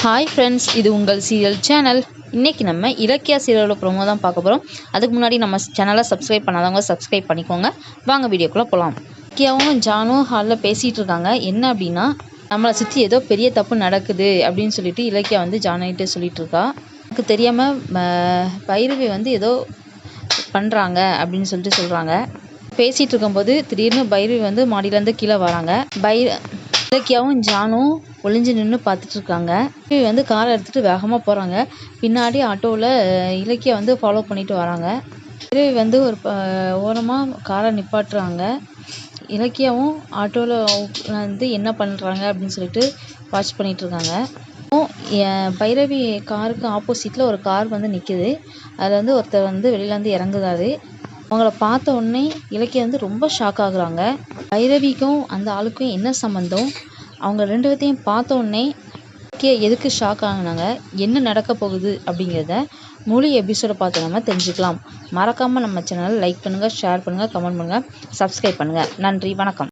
Hi friends, இது உங்கள் serial channel. இன்றைக்கி நம்ம இலக்கியா சீரியலோட ப்ரோமோ தான் பார்க்க போகிறோம். அதுக்கு முன்னாடி நம்ம சேனலை சப்ஸ்கிரைப் பண்ணாதவங்க சப்ஸ்கிரைப் பண்ணிக்கோங்க. வாங்க வீடியோக்குள்ளே போகலாம். இலக்கியாவும் ஜானும் ஹாலில் பேசிகிட்டு இருக்காங்க. என்ன அப்படின்னா, நம்மளை சுற்றி ஏதோ பெரிய தப்பு நடக்குது அப்படின்னு சொல்லிட்டு இலக்கியா வந்து ஜானுகிட்டே சொல்லிகிட்டு இருக்கா. எனக்கு தெரியாமல் பைரவி வந்து ஏதோ பண்ணுறாங்க அப்படின்னு சொல்லிட்டு சொல்கிறாங்க. பேசிகிட்டு இருக்கும்போது திடீர்னு பைரவி வந்து மாடியிலேருந்து கீழே வராங்க. இலக்கியாவும் ஜானும் ஒளிஞ்சு நின்று பார்த்துட்ருக்காங்க. வந்து காரை எடுத்துகிட்டு வேகமாக போகிறாங்க. பின்னாடி ஆட்டோவில் இலக்கியா வந்து ஃபாலோ பண்ணிட்டு வராங்க. வந்து ஒரு ஓரமாக காரை நிப்பாட்டுறாங்க. இலக்கியாவும் ஆட்டோவில் வந்து என்ன பண்ணுறாங்க அப்படின்னு சொல்லிட்டு வாட்ச் பண்ணிகிட்ருக்காங்க. பைரவி காருக்கு ஆப்போசிட்டில் ஒரு கார் வந்து நிற்கிது. அதில் வந்து ஒருத்தர் வந்து வெளியிலேருந்து இறங்குறாரு. அவங்கள பார்த்த உடனே இலக்கியா வந்து ரொம்ப ஷாக் ஆகுறாங்க. பைரவிக்கும் அந்த ஆளுக்கும் என்ன சம்மந்தம்? அவங்க ரெண்டு பேர்த்தையும் பார்த்த உடனே எதுக்கு ஷாக் ஆகினாங்க, என்ன நடக்க போகுது அப்படிங்கிறத முழு எபிசோடை பார்த்து நம்ம தெரிஞ்சுக்கலாம். மறக்காமல் நம்ம சேனலை லைக் பண்ணுங்கள், ஷேர் பண்ணுங்கள், கமெண்ட் பண்ணுங்கள், சப்ஸ்கிரைப் பண்ணுங்கள். நன்றி, வணக்கம்.